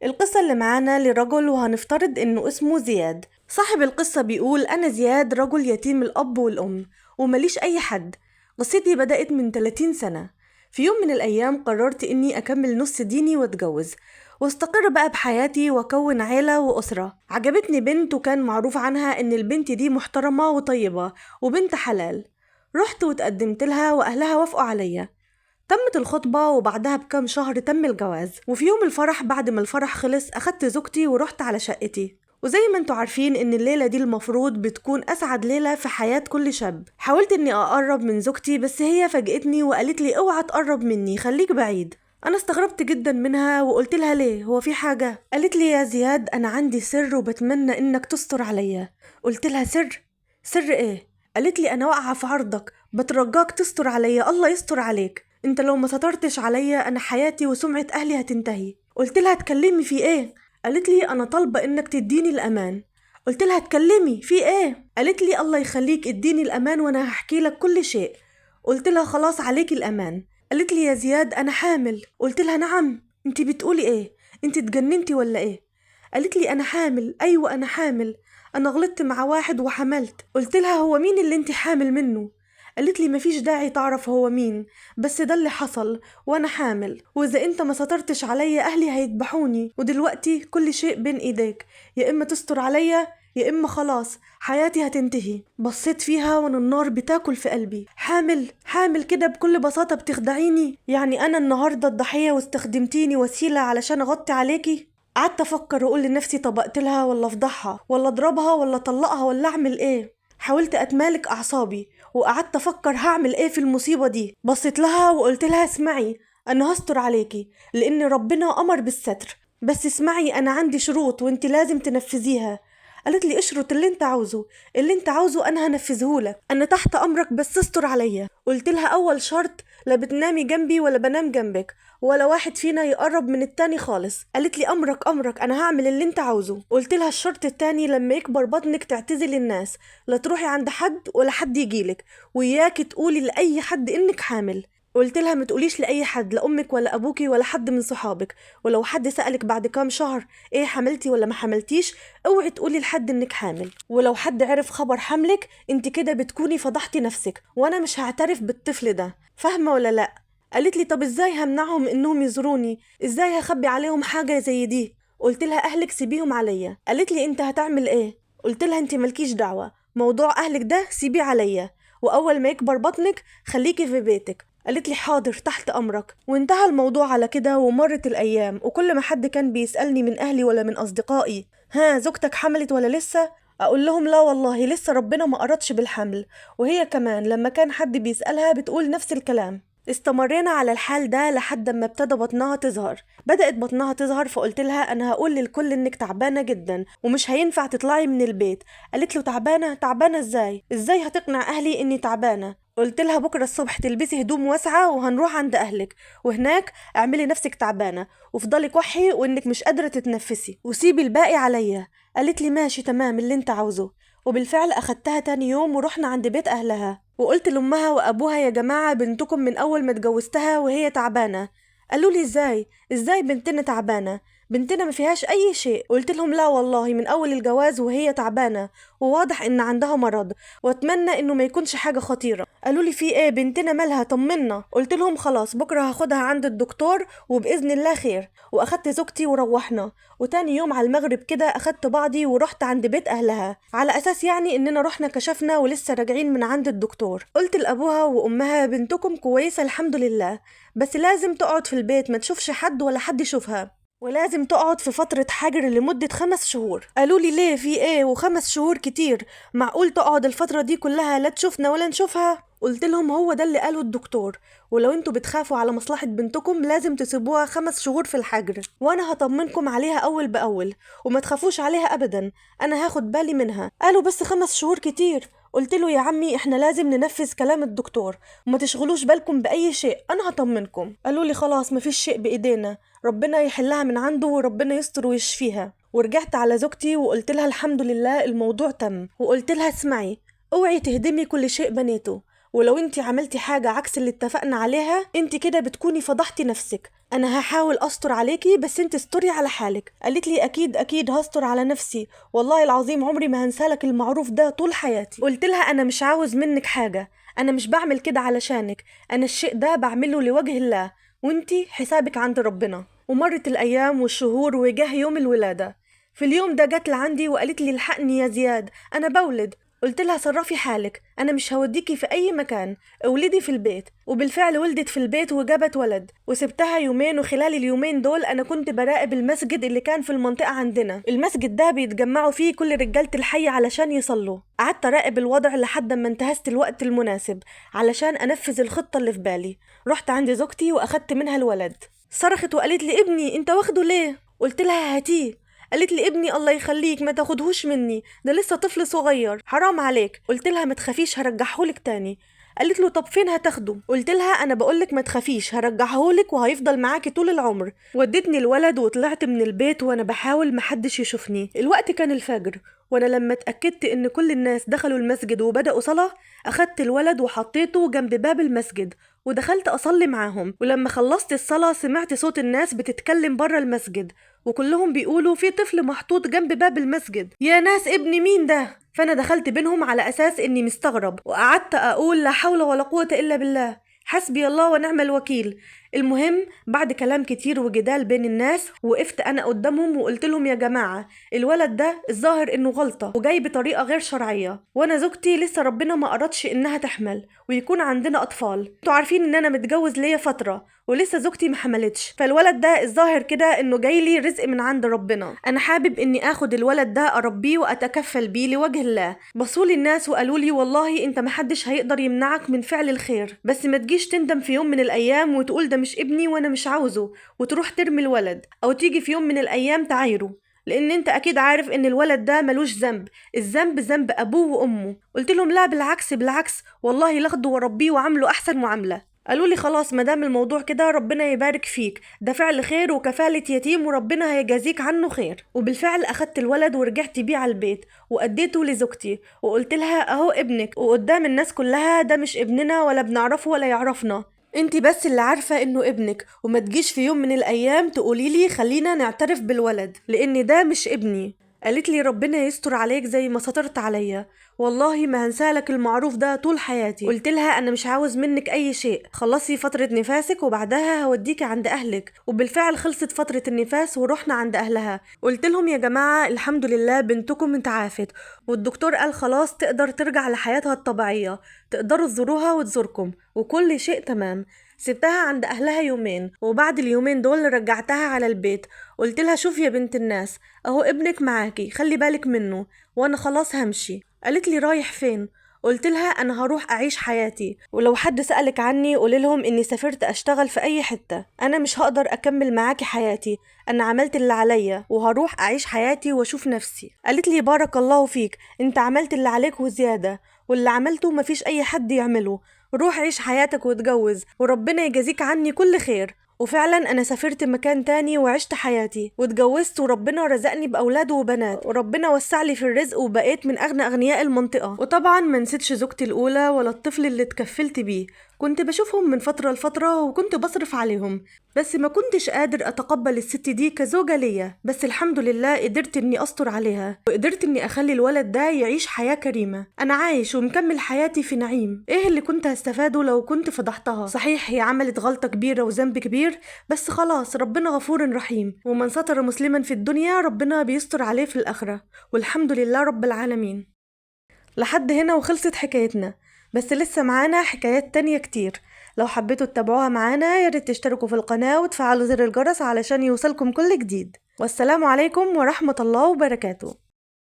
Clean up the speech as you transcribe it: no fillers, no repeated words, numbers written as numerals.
القصة اللي معانا لرجل وهنفترض إنه اسمه زياد. صاحب القصة بيقول: أنا زياد، رجل يتيم الأب والأم ومليش أي حد. قصتي بدأت من 30 سنة. في يوم من الأيام قررت إني أكمل نص ديني وأتجوز واستقر بقى بحياتي وأكون عيلة وأسرة. عجبتني بنت وكان معروف عنها إن البنت دي محترمة وطيبة وبنت حلال. رحت وتقدمت لها وأهلها وافقوا عليا. تمت الخطبة وبعدها بكام شهر تم الجواز. وفي يوم الفرح بعد ما الفرح خلص أخدت زوجتي ورحت على شقتي. وزي ما انتوا عارفين ان الليلة دي المفروض بتكون أسعد ليلة في حياة كل شاب. حاولت اني أقرب من زوجتي بس هي فاجأتني وقالت لي: اوعى تقرب مني، خليك بعيد. أنا استغربت جدا منها وقلت لها: ليه، هو في حاجة؟ قالت لي: يا زياد، أنا عندي سر وبتمنى انك تستر عليا. قلت لها: سر؟ سر ايه؟ قالت لي: أنا واقعة في عرضك، بترجاك تستر عليا، الله يستر عليك. انت لو ما سترتش عليا انا حياتي وسمعة اهلي هتنتهي. قلت لها: تكلمي في ايه؟ قالت لي: انا طالبة انك تديني الامان. قلت لها: تكلمي في ايه؟ قالت لي: الله يخليك، اديني الامان وانا هحكي لك كل شيء. قلت لها: خلاص عليكي الامان. قالت لي: يا زياد، انا حامل. قلت لها: نعم؟ انت بتقولي ايه؟ انت اتجننتي ولا ايه؟ قالت لي: انا حامل. ايوه انا حامل، انا غلطت مع واحد وحملت. قلت لها: هو مين اللي انت حامل منه؟ قالت لي: مفيش داعي تعرف هو مين، بس ده اللي حصل وانا حامل، واذا انت ما سترتش عليا اهلي هيذبحوني، ودلوقتي كل شيء بين ايديك، يا اما تستر عليا يا اما خلاص حياتي هتنتهي. بصيت فيها وانا النار بتاكل في قلبي. حامل؟ حامل كده بكل بساطة بتخدعيني؟ يعني انا النهاردة الضحية واستخدمتيني وسيلة علشان اغطي عليكي؟ قعدت افكر واقول لنفسي: طب اقتلها ولا افضحها ولا اضربها ولا اطلقها ولا اعمل ايه؟ حاولت اتمالك اعصابي وقعدت افكر هعمل ايه في المصيبة دي. بصيت لها وقلت لها: اسمعي، انا هستر عليكي لان ربنا امر بالستر، بس اسمعي، انا عندي شروط وانت لازم تنفذيها. قالت لي: اشرط اللي انت عاوزه، اللي انت عاوزه انا هنفذهولك، انا تحت امرك بس استر عليا. قلت لها: اول شرط، لا بتنامي جنبي ولا بنام جنبك، ولا واحد فينا يقرب من التاني خالص. قالت لي: امرك امرك، انا هعمل اللي انت عاوزه. قلت لها: الشرط التاني، لما يكبر بطنك تعتزلي الناس، لا تروحي عند حد ولا حد يجيلك، وإياكي تقولي لأي حد إنك حامل. قلت لها: ما تقوليش لأي حد، لا أمك ولا أبوكي ولا حد من صحابك، ولو حد سألك بعد كام شهر إيه حملتي ولا ما حملتيش، اوعي تقولي لحد إنك حامل، ولو حد عرف خبر حملك انت كده بتكوني فضحتي نفسك وأنا مش هعترف بالطفل ده، فاهمة ولا لأ؟ قالت لي: طب إزاي همنعهم إنهم يزوروني؟ إزاي هخبي عليهم حاجة زي دي؟ قلت لها: أهلك سيبيهم عليا. قالت لي: انت هتعمل إيه؟ قلت لها: انت ملكيش دعوة، موضوع أهلك ده سيبيه عليا، وأول ما يكبر بطنك خليكي في بيتك. قالت لي: حاضر، تحت أمرك. وانتهى الموضوع على كده. ومرت الأيام وكل ما حد كان بيسألني من أهلي ولا من أصدقائي: ها، زوجتك حملت ولا لسه؟ أقول لهم: لا والله لسه، ربنا ما أردش بالحمل. وهي كمان لما كان حد بيسألها بتقول نفس الكلام. استمرينا على الحال ده لحد ما ابتدى بطنها تظهر. بدأت بطنها تظهر فقلت لها: أنا هقول للكل إنك تعبانة جدا ومش هينفع تطلعي من البيت. قالت له: تعبانة؟ تعبانة إزاي هتقنع أهلي إني تعبانة؟ قلت لها: بكرة الصبح تلبسي هدوم واسعة وهنروح عند أهلك، وهناك اعملي نفسك تعبانة وافضلي كحي وإنك مش قادرة تتنفسي وسيبي الباقي عليا. قالت لي: ماشي تمام، اللي انت عاوزه. وبالفعل أخدتها تاني يوم ورحنا عند بيت أهلها، وقلت لأمها وأبوها: يا جماعة، بنتكم من أول ما اتجوزتها وهي تعبانة. قالوا لي: ازاي بنتنا تعبانة؟ بنتنا ما فيهاش أي شيء. قلت لهم: لا والله، من أول الجواز وهي تعبانة، وواضح إن عندها مرض، وأتمنى إنه ما يكونش حاجة خطيرة. قالوا لي: في إيه؟ بنتنا مالها؟ طمنا. قلت لهم: خلاص، بكرة هاخدها عند الدكتور وبإذن الله خير. وأخدت زوجتي وروحنا. وتاني يوم على المغرب كده أخدت بعضي ورحت عند بيت أهلها، على أساس يعني إننا رحنا كشفنا ولسه راجعين من عند الدكتور. قلت لأبوها وأمها: بنتكم كويسة الحمد لله، بس لازم تقعد في البيت، ما تشوفش حد ولا حد يشوفها، ولازم تقعد في فترة حجر لمدة 5 شهور. قالوا لي: ليه، في ايه؟ و5 شهور كتير، معقول تقعد الفترة دي كلها لا تشوفنا ولا نشوفها؟ قلت لهم: هو ده اللي قاله الدكتور، ولو انتوا بتخافوا على مصلحة بنتكم لازم تسيبوها 5 شهور في الحجر، وانا هطمنكم عليها اول باول، وما تخافوش عليها ابدا، انا هاخد بالي منها. قالوا: بس 5 شهور كتير. قلت له: يا عمي، احنا لازم ننفذ كلام الدكتور وما تشغلوش بالكم بأي شيء، انا هطمنكم. قالوا لي: خلاص، مفيش شيء بإيدينا، ربنا يحلها من عنده وربنا يستر ويشفيها. ورجعت على زوجتي وقلت لها: الحمد لله الموضوع تم. وقلت لها: اسمعي، اوعي تهدمي كل شيء بنيته، ولو انتي عملتي حاجة عكس اللي اتفقنا عليها انتي كده بتكوني فضحتي نفسك. انا هحاول استر عليكي بس انت استري على حالك. قالت لي اكيد اكيد هستر على نفسي، والله العظيم عمري ما هنسالك المعروف ده طول حياتي. قلت لها انا مش عاوز منك حاجة، انا مش بعمل كده علشانك، انا الشيء ده بعمله لوجه الله، وانتي حسابك عند ربنا. ومرت الايام والشهور وجاه يوم الولادة. في اليوم ده جت لعندي وقالت لي الحقني يا زياد انا بولد. قلت لها صرفي حالك، انا مش هوديكي في اي مكان، اولدي في البيت. وبالفعل ولدت في البيت وجابت ولد، وسبتها يومين. وخلال اليومين دول انا كنت براقب المسجد اللي كان في المنطقة عندنا. المسجد ده بيتجمعوا فيه كل رجالة الحي علشان يصلوا. قعدت اراقب الوضع لحد ما انتهزت الوقت المناسب علشان انفذ الخطة اللي في بالي. رحت عند زوجتي واخدت منها الولد. صرخت وقالت لي ابني انت واخده ليه؟ قلت لها هاتيه. قالت لي ابني الله يخليك ما تاخدهوش مني، ده لسه طفل صغير حرام عليك. قلت لها ما تخافيش هرجعهولك تاني. قالت له طب فين هتاخده؟ قلت لها انا بقولك ما تخافيش هرجعهولك وهيفضل معاكي طول العمر. ودتني الولد وطلعت من البيت وانا بحاول محدش يشوفني. الوقت كان الفجر، وانا لما اتاكدت ان كل الناس دخلوا المسجد وبداوا صلاه اخدت الولد وحطيته جنب باب المسجد ودخلت اصلي معاهم. ولما خلصت الصلاه سمعت صوت الناس بتتكلم بره المسجد وكلهم بيقولوا في طفل محطوط جنب باب المسجد، يا ناس ابني مين ده؟ فانا دخلت بينهم على اساس اني مستغرب وقعدت اقول لا حول ولا قوه الا بالله، حسبي الله ونعم الوكيل. المهم بعد كلام كتير وجدال بين الناس وقفت انا قدامهم وقلت لهم يا جماعه الولد ده الظاهر انه غلطه وجاي بطريقه غير شرعيه، وانا زوجتي لسه ربنا ما ارادش انها تحمل ويكون عندنا اطفال. انتوا عارفين ان انا متجوز ليا فتره ولسه زوجتي ما حملتش، فالولد ده الظاهر كده انه جاي لي رزق من عند ربنا. انا حابب اني اخد الولد ده اربيه واتكفل بيه لوجه الله. بصولي الناس وقالوا لي والله انت محدش هيقدر يمنعك من فعل الخير، بس ما تجيش تندم في يوم من الايام وتقول ده مش ابني وانا مش عاوزه وتروح ترمي الولد، او تيجي في يوم من الايام تعايره، لان انت اكيد عارف ان الولد ده ملوش ذنب، الذنب ذنب ابوه وامه. قلت لهم لا بالعكس بالعكس، والله لاخده واربيه وعامله احسن معامله. قالوا لي خلاص مادام الموضوع كده ربنا يبارك فيك، ده فعل خير وكفالة يتيم وربنا هيجازيك عنه خير. وبالفعل اخدت الولد ورجعت بيه على البيت واديته لزوجتي وقلت لها اهو ابنك، وقدام الناس كلها ده مش ابننا ولا بنعرفه ولا يعرفنا، انتي بس اللي عارفة انه ابنك، وما تجيش في يوم من الايام تقوليلي خلينا نعترف بالولد لان ده مش ابني. قالت لي ربنا يستر عليك زي ما سترت عليا، والله ما هنسالك المعروف ده طول حياتي. قلت لها انا مش عاوز منك اي شيء، خلصي فترة نفاسك وبعدها هوديكي عند اهلك. وبالفعل خلصت فترة النفاس ورحنا عند اهلها. قلت لهم يا جماعة الحمد لله بنتكم اتعافت والدكتور قال خلاص تقدر ترجع لحياتها الطبيعية، تقدروا تزوروها وتزوركم وكل شيء تمام. سبتها عند أهلها يومين، وبعد اليومين دول رجعتها على البيت. قلت لها شوفي يا بنت الناس اهو ابنك معاكي خلي بالك منه وانا خلاص همشي. قالت لي رايح فين؟ قلت لها انا هروح اعيش حياتي، ولو حد سألك عني قولي لهم اني سافرت اشتغل في اي حتة، انا مش هقدر اكمل معاكي حياتي، انا عملت اللي عليا وهروح اعيش حياتي واشوف نفسي. قالت لي بارك الله فيك، انت عملت اللي عليك وزيادة، واللي عملته مفيش اي حد يعمله، روح عيش حياتك واتجوز وربنا يجازيك عني كل خير. وفعلا انا سافرت مكان تاني وعشت حياتي واتجوزت وربنا رزقني باولاد وبنات وربنا وسع لي في الرزق وبقيت من اغنى اغنياء المنطقه. وطبعا ما نسيتش زوجتي الاولى ولا الطفل اللي اتكفلت بيه، كنت بشوفهم من فتره لفتره وكنت بصرف عليهم، بس ما كنتش قادر اتقبل الست دي كزوجه ليا. بس الحمد لله قدرت اني استر عليها وقدرت اني اخلي الولد ده يعيش حياه كريمه. انا عايش ومكمل حياتي في نعيم. ايه اللي كنت هستفاده لو كنت فضحتها؟ صحيح هي عملت غلطه كبيره وذنب كبير، بس خلاص ربنا غفور رحيم، ومن ستر مسلما في الدنيا ربنا بيستر عليه في الآخرة، والحمد لله رب العالمين. لحد هنا وخلصت حكايتنا، بس لسه معانا حكايات تانية كتير. لو حبيتوا تتابعوها معانا ياريت تشتركوا في القناة وتفعلوا زر الجرس علشان يوصلكم كل جديد. والسلام عليكم ورحمة الله وبركاته.